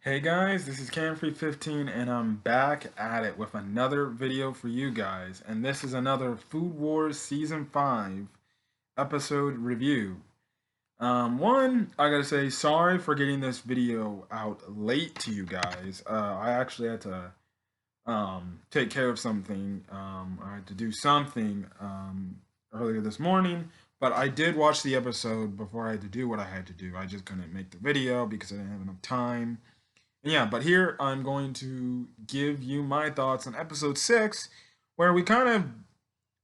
Hey guys, this is Canfree15 and I'm back at it with another video for you guys. And this is another Food Wars Season 5 episode review. I gotta say sorry for getting this video out late to you guys. I actually had to take care of something. I had to do something earlier this morning, but I did watch the episode before I had to do what I had to do. I just couldn't make the video because I didn't have enough time. Yeah, but here I'm going to give you my thoughts on episode 6, where we kind of,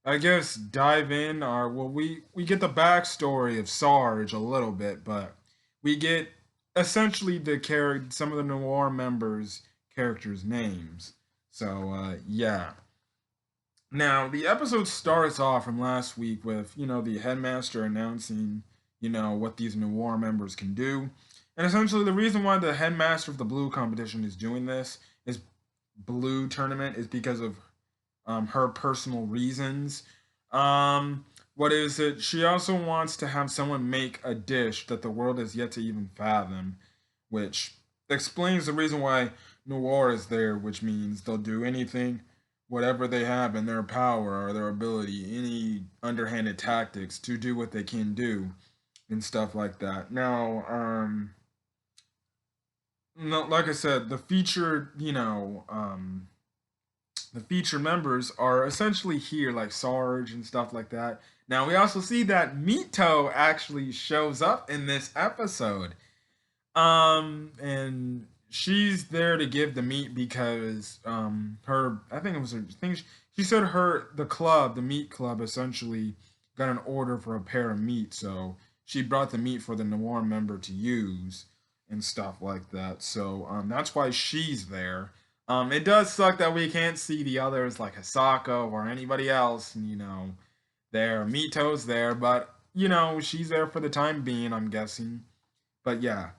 I guess, dive in, or well, we get the backstory of Sarge a little bit, but we get essentially some of the Noir members' characters' names. So yeah. Now the episode starts off from last week with the headmaster announcing what these Noir members can do. And essentially, the reason why the headmaster of the blue competition is doing this is blue tournament is because of her personal reasons. What is it? She also wants to have someone make a dish that the world has yet to even fathom, which explains the reason why Noir is there, which means they'll do anything, whatever they have in their power or their ability, any underhanded tactics to do what they can do and stuff like that. Now, no, like I said, the featured members are essentially here, like Sarge and stuff like that. Now we also see that Mito actually shows up in this episode, and she's there to give the meat because I think it was her thing. She said the meat club, essentially got an order for a pair of meat, so she brought the meat for the Noir member to use and stuff like that. So that's why she's there. It does suck that we can't see the others like Hisako or anybody else. There, Mito's there, but she's there for the time being, I'm guessing. But yeah,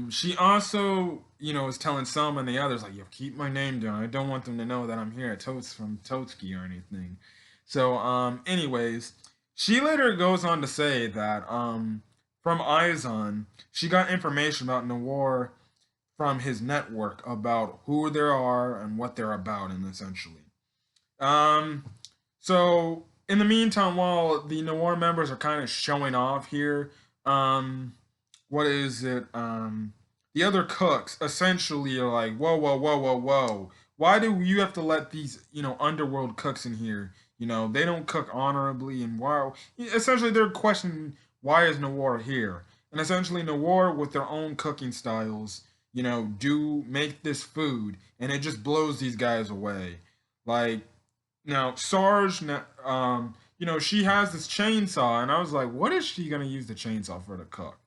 she also is telling Selma and the others like, "Yo, keep my name down. I don't want them to know that I'm here at from Totsuki or anything." So, anyways, she later goes on to say that from Izon, she got information about Noir from his network about who there are and what they're about, and essentially. Um, so in the meantime, while the Noir members are kind of showing off here, what is it? The other cooks essentially are like, whoa, whoa, whoa, whoa, whoa. Why do you have to let these, underworld cooks in here? They don't cook honorably, and why? Essentially, they're questioning why is Noir here, and essentially Noir with their own cooking styles, do make this food, and it just blows these guys away. Like now, Sarge, she has this chainsaw, and I was like, what is she gonna use the chainsaw for to cook?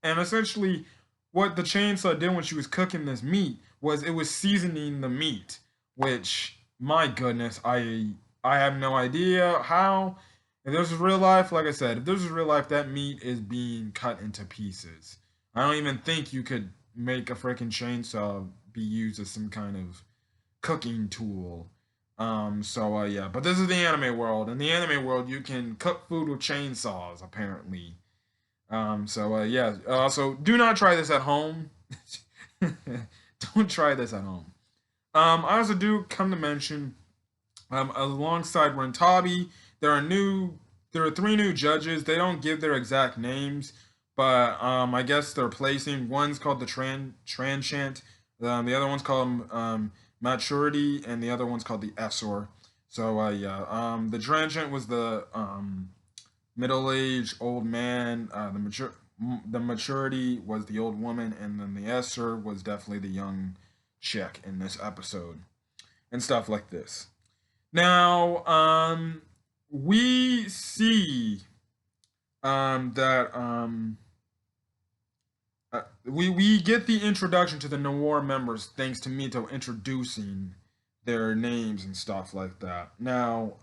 And essentially, what the chainsaw did when she was cooking this meat was it was seasoning the meat, which, my goodness, I have no idea how. If this was real life, like I said, if this was real life, that meat is being cut into pieces. I don't even think you could make a freaking chainsaw be used as some kind of cooking tool. Yeah, but this is the anime world. In the anime world, you can cook food with chainsaws, apparently. Yeah. So do not try this at home. Don't try this at home. I also do come to mention, alongside Rentabi, there are three new judges. They don't give their exact names, but I guess they're placing. One's called the Tranchant, the other one's called Maturity, and the other one's called the Essor. So yeah, the Tranchant was the middle-aged old man. The Maturity was the old woman, and then the Essor was definitely the young chick in this episode, and stuff like this. Now, we see that we get the introduction to the Noir members thanks to Mito introducing their names and stuff like that. Now,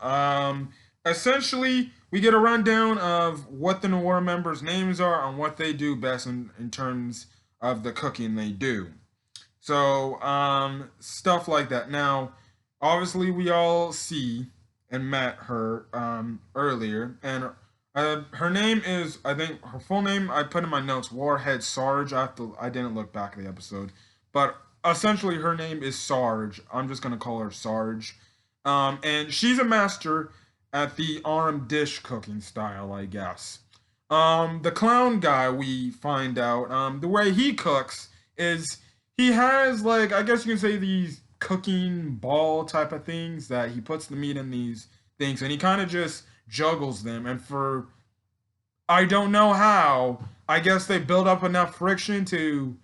essentially, we get a rundown of what the Noir members' names are and what they do best in terms of the cooking they do. So, stuff like that. Now, obviously, we all see and met her earlier, and Her name is, I think, her full name I put in my notes, Warhead Sarge. I didn't look back at the episode, but essentially her name is Sarge. I'm just gonna call her Sarge. And she's a master at the arm dish cooking style, I guess. The clown guy, we find out, the way he cooks is he has, like, I guess you can say these cooking ball type of things that he puts the meat in these things, and he kind of just juggles them. And for I don't know how, I guess they build up enough friction to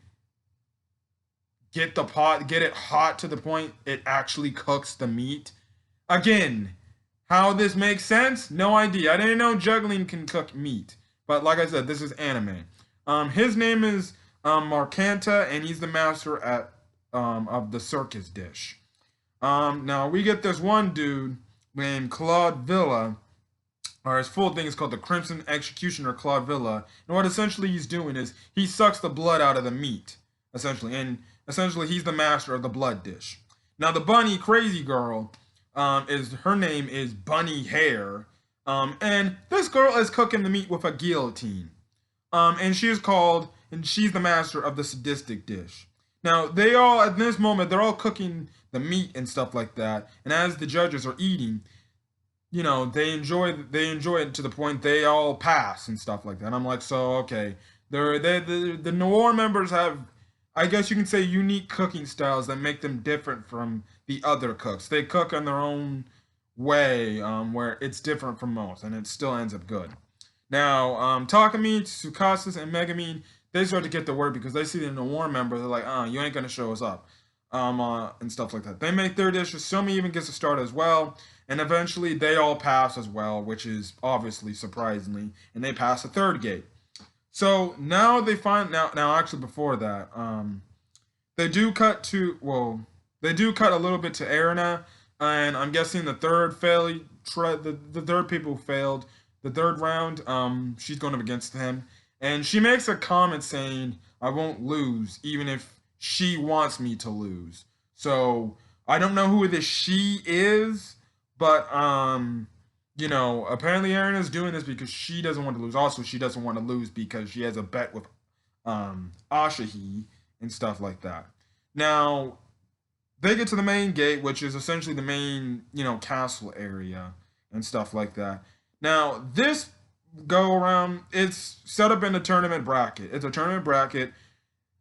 get it hot to the point it actually cooks the meat. Again, how this makes sense? No idea. I didn't know juggling can cook meat. But like I said, this is anime. His name is Marcanta, and he's the master at of the circus dish. Now we get this one dude named Claude Villa, or his full thing is called the Crimson Executioner Claude Villa. And what essentially he's doing is he sucks the blood out of the meat, essentially, and essentially he's the master of the blood dish. Now the bunny crazy girl, is her name is Bunny Hair, and this girl is cooking the meat with a guillotine. And she's the master of the sadistic dish. Now they all at this moment they're all cooking the meat and stuff like that, and as the judges are eating, they enjoy it to the point they all pass and stuff like that. And I'm like, so okay, the Noir members have, I guess you can say, unique cooking styles that make them different from the other cooks. They cook in their own way, where it's different from most, and it still ends up good. Now, Takumi, Tsukasa, and Megumin, they start to get the word because they see the Noir member. They're like, you ain't gonna show us up, and stuff like that. They make their dishes. Sumi even gets a start as well, and eventually they all pass as well, which is obviously surprisingly, and they pass the third gate. So now they find now actually before that, they do cut to they do cut a little bit to Erina, and I'm guessing the third people who failed the third round, she's going up against him, and she makes a comment saying, "I won't lose, even if she wants me to lose." So I don't know who this she is, but apparently Erin is doing this because she doesn't want to lose. Also, she doesn't want to lose because she has a bet with Ashahi and stuff like that. Now, they get to the main gate, which is essentially the main, castle area and stuff like that. Now, this go around, it's set up in a tournament bracket. It's a tournament bracket.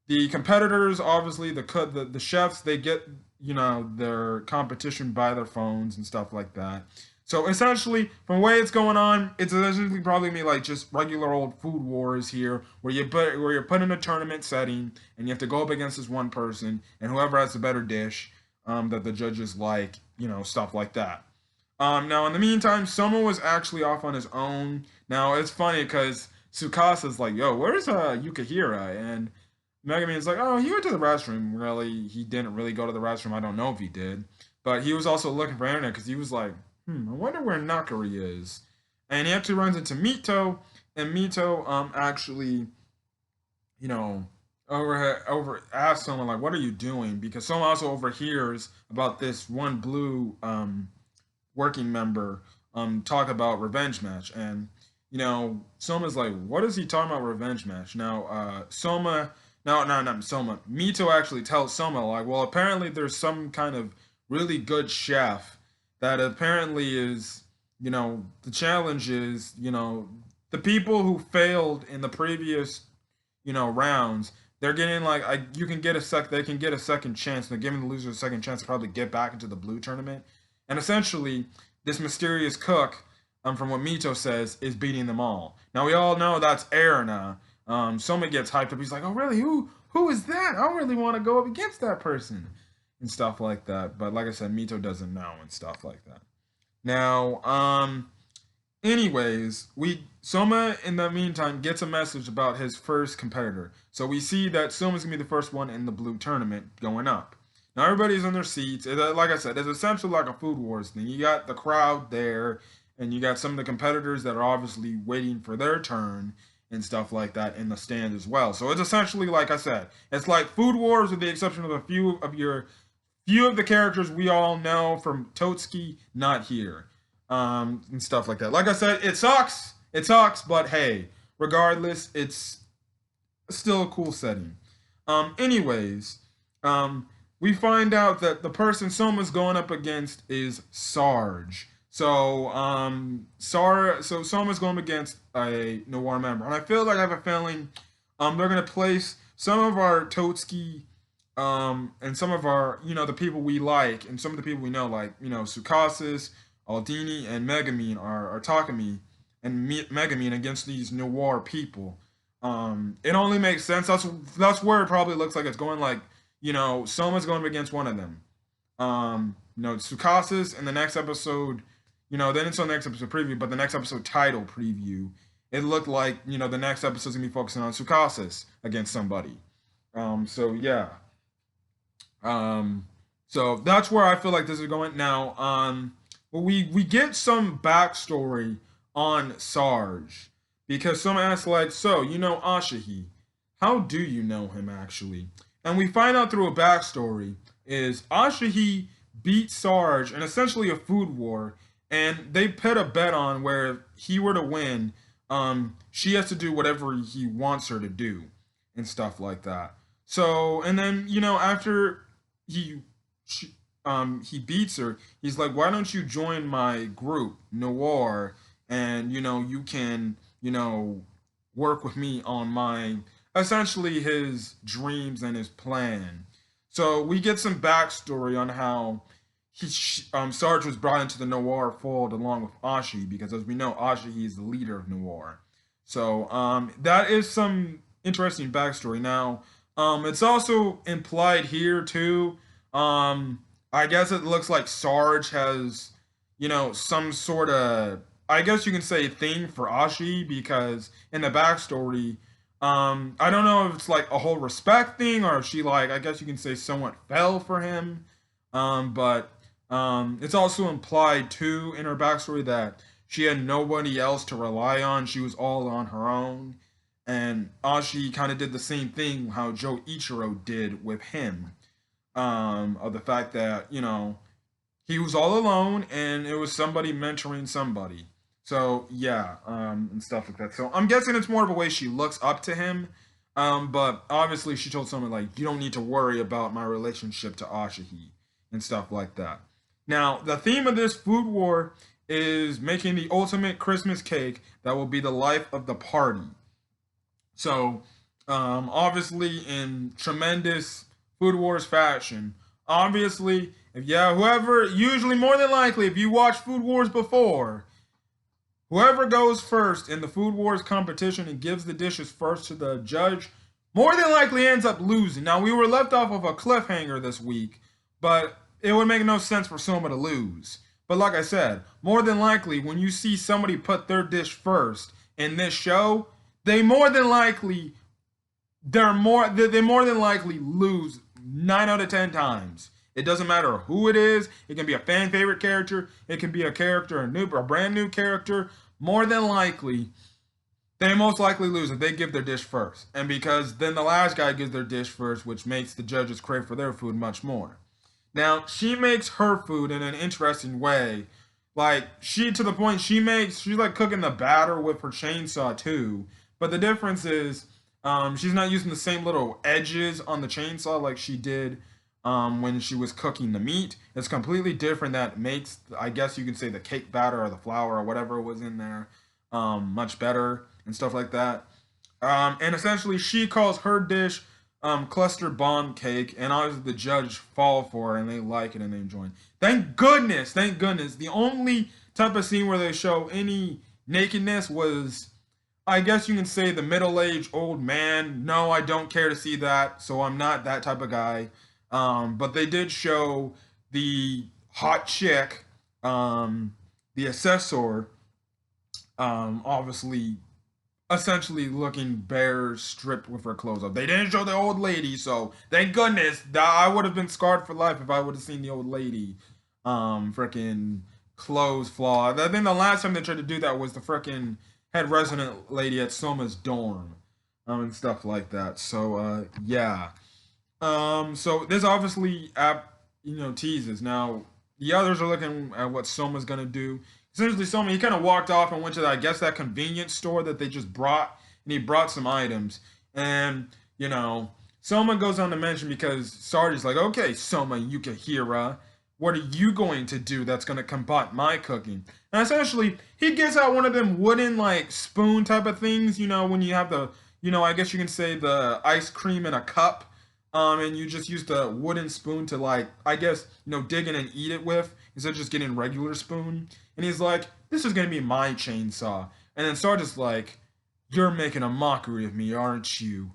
The competitors, obviously, the chefs, they get, their competition by their phones and stuff like that. So essentially, from the way it's going on, it's essentially probably gonna be like just regular old food wars here, where you're put in a tournament setting and you have to go up against this one person, and whoever has the better dish, that the judges like, stuff like that. Now in the meantime, Soma was actually off on his own. Now it's funny because Tsukasa's like, "Yo, where's Yukihira?" And Megumin's like, "Oh, he went to the restroom. Really, he didn't really go to the restroom. I don't know if he did, but he was also looking for internet because he was like." I wonder where Nakari is. And he actually runs into Mito, and Mito actually, over asks someone like, "What are you doing?" Because someone also overhears about this one blue working member talk about revenge match, and Soma's like, "What is he talking about revenge match?" Now Soma, no, not Soma. Mito actually tells Soma like, "Well, apparently there's some kind of really good chef." That apparently is, the challenge is, the people who failed in the previous, rounds, they're getting like, they can get a second chance. They're giving the loser a second chance to probably get back into the blue tournament. And essentially, this mysterious cook, from what Mito says, is beating them all. Now we all know that's Erina. Soma gets hyped up. He's like, "Oh really? Who is that? I really want to go up against that person." And stuff like that. But like I said, Mito doesn't know and stuff like that. Now, anyways, Soma in the meantime gets a message about his first competitor. So we see that Soma's gonna be the first one in the blue tournament going up. Now everybody's in their seats. Like I said, it's essentially like a food wars thing. You got the crowd there, and you got some of the competitors that are obviously waiting for their turn and stuff like that in the stand as well. So it's essentially, like I said, it's like food wars with the exception of a few of the characters we all know from Totsuki not here, and stuff like that. Like I said, it sucks. It sucks, but hey, regardless, it's still a cool setting. Anyways, um, we find out that the person Soma's going up against is Sarge. So Soma's going against a Noir member, and I feel like I have a feeling, they're gonna place some of our Totsuki, and some of our, the people we like, and some of the people we know, like, Sukasis, Aldini, and Megamine are Takami and Megamine against these Noir people. It only makes sense. That's where it probably looks like it's going. Like, Soma's going against one of them. Tsukasa's in the next episode. Then it's on the next episode preview, but the next episode title preview, it looked like the next episode's gonna be focusing on Tsukasa's against somebody. So yeah. So that's where I feel like this is going now. Well, we get some backstory on Sarge, because someone asks, like, so Asahi, how do you know him actually? And we find out through a backstory is Asahi beat Sarge in essentially a food war, and they put a bet on where if he were to win, she has to do whatever he wants her to do and stuff like that. So, and then after he he beats her, he's like, why don't you join my group Noir, and you can work with me on my, essentially, his dreams and his plan. So we get some backstory on how Sarge was brought into the Noir fold along with Ashi, because as we know, Ashi is the leader of Noir. So that is some interesting backstory. Now, it's also implied here too. I guess it looks like Sarge has, some sort of, I guess you can say, thing for Ashi, because in the backstory, I don't know if it's like a whole respect thing, or if she, like, I guess you can say, somewhat fell for him. But it's also implied too in her backstory that she had nobody else to rely on. She was all on her own. And Ashi kind of did the same thing how Joe Ichiro did with him. Of the fact that, he was all alone and it was somebody mentoring somebody. So yeah, and stuff like that. So I'm guessing it's more of a way she looks up to him. But obviously she told someone, like, you don't need to worry about my relationship to Asahi and stuff like that. Now, the theme of this food war is making the ultimate Christmas cake that will be the life of the party. So, obviously, in tremendous Food Wars fashion, obviously, usually more than likely, if you watch Food Wars before, whoever goes first in the Food Wars competition and gives the dishes first to the judge, more than likely ends up losing. Now, we were left off of a cliffhanger this week, but it would make no sense for Soma to lose. But like I said, more than likely, when you see somebody put their dish first in this show, they more than likely lose 9 out of 10 times. It doesn't matter who it is. It can be a fan favorite character. It can be a character, a brand new character. More than likely, they most likely lose if they give their dish first. And because then the last guy gives their dish first, which makes the judges crave for their food much more. Now, she makes her food in an interesting way. Like, she's like cooking the batter with her chainsaw too. But the difference is, she's not using the same little edges on the chainsaw like she did when she was cooking the meat. It's completely different. That makes, I guess you could say, the cake batter or the flour or whatever was in there much better and stuff like that. And essentially, she calls her dish cluster bomb cake, and obviously the judge fall for it and they like it and they enjoy it. Thank goodness. The only type of scene where they show any nakedness was, I guess you can say, the middle-aged old man. No, I don't care to see that, so I'm not that type of guy. But they did show the hot chick, the assessor, obviously, essentially looking bare, stripped with her clothes up. They didn't show the old lady, so thank goodness. I would have been scarred for life if I would have seen the old lady, freaking clothes flaw. I think the last time they tried to do that was the freaking head resident lady at Soma's dorm, and stuff like that. So, yeah. So this obviously teases. Now, the others are looking at what Soma's gonna do, essentially Soma, he kind of walked off and went to, I guess, that convenience store that they just brought, and he brought some items. And, you know, Soma goes on to mention, because Sarge is like, okay, Soma Yukihira, what are you going to do that's going to combat my cooking? And essentially, he gets out one of them wooden, like, spoon type of things, you know, when you have the, you know, I guess you can say the ice cream in a cup. And you just use the wooden spoon to, like, I guess, you know, dig in and eat it with, instead of just getting regular spoon. And he's like, this is going to be my chainsaw. And then Sarge is like, you're making a mockery of me, aren't you?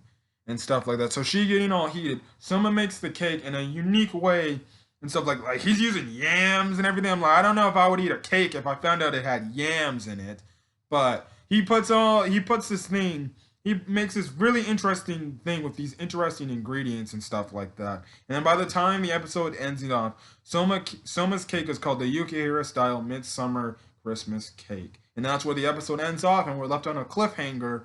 And stuff like that. So she getting all heated. Someone makes the cake in a unique way and stuff like he's using yams and everything. I'm like, I don't know if I would eat a cake if I found out it had yams in it. But he puts this thing, he makes this really interesting thing with these interesting ingredients and stuff like that. And then by the time the episode ends it off, Soma's cake is called the Yukihira style Midsummer Christmas cake. And that's where the episode ends off, and we're left on a cliffhanger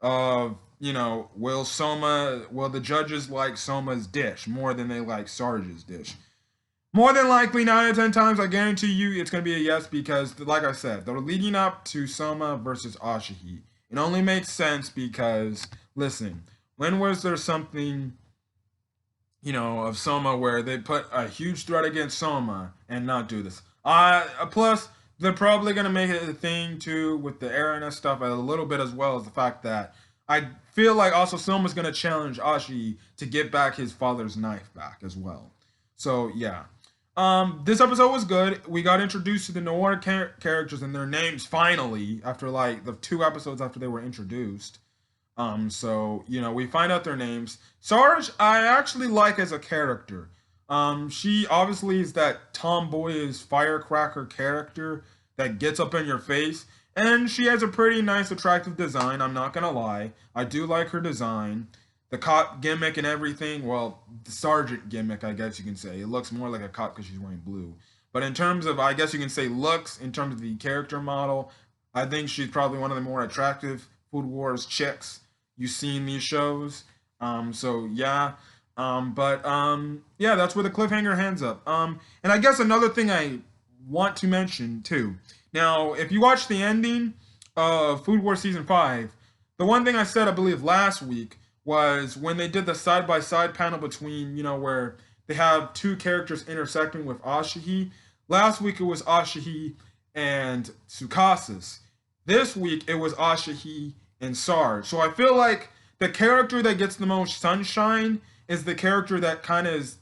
of, you know, will the judges like Soma's dish more than they like Sarge's dish? More than likely, 9 out of 10 times, I guarantee you it's going to be a yes, because, like I said, they're leading up to Soma versus Asahi. It only makes sense because, listen, when was there something, you know, of Soma where they put a huge threat against Soma and not do this? Plus, they're probably going to make it a thing, too, with the Erina stuff a little bit, as well as the fact that I feel like also Soma's going to challenge Asahi to get back his father's knife back as well. So, yeah. This episode was good. We got introduced to the Noir characters and their names finally, after like the 2 episodes after they were introduced. So, you know, we find out their names. Sarge, I actually like as a character. She obviously is that tomboyish firecracker character that gets up in your face. And she has a pretty nice, attractive design, I'm not gonna lie. I do like her design. The cop gimmick and everything, well, the sergeant gimmick, I guess you can say. It looks more like a cop because she's wearing blue. But in terms of, I guess you can say looks, in terms of the character model, I think she's probably one of the more attractive Food Wars chicks you see in these shows. So, yeah. Yeah, that's where the cliffhanger ends up. And I guess another thing I want to mention, too. Now, if you watch the ending of Food Wars Season 5, the one thing I said, I believe, last week, was when they did the side-by-side panel between, you know, where they have 2 characters intersecting with Asahi. Last week it was Asahi and Tsukasa's. This week it was Asahi and Sarge. So I feel like the character that gets the most sunshine is the character that kind of is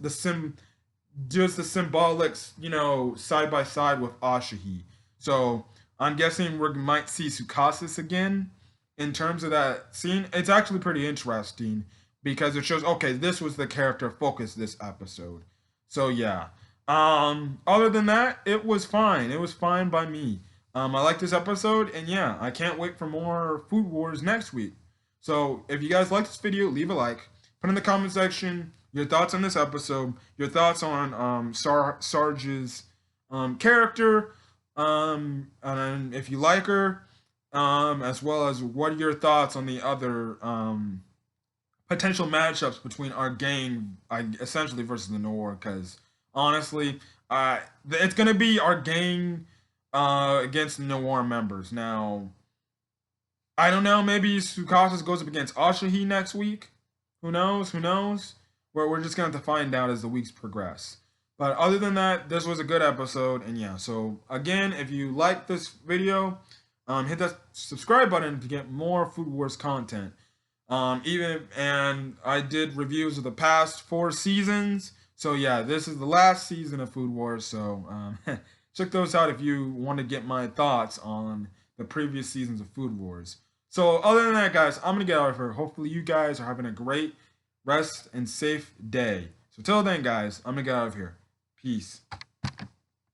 does the symbolic, you know, side-by-side with Asahi. So I'm guessing we might see Tsukasa's again. In terms of that scene, it's actually pretty interesting because it shows, okay, this was the character focus this episode. So yeah. Other than that, it was fine. It was fine by me. I like this episode, and yeah, I can't wait for more Food Wars next week. So if you guys like this video, leave a like. Put in the comment section your thoughts on this episode, your thoughts on Sarge's character, and if you like her. As well as what are your thoughts on the other potential matchups between our gang, essentially, versus the Noir? Because honestly, it's gonna be our gang against the Noir members. Now, I don't know. Maybe Tsukasa goes up against Asahi next week. Who knows? Who knows? We're just gonna have to find out as the weeks progress. But other than that, this was a good episode, and yeah. So again, if you like this video, hit that subscribe button to get more Food Wars content. And I did reviews of the past 4 seasons. So yeah, this is the last season of Food Wars. So check those out if you want to get my thoughts on the previous seasons of Food Wars. So other than that, guys, I'm gonna get out of here. Hopefully you guys are having a great rest and safe day. So till then, guys, I'm gonna get out of here. Peace.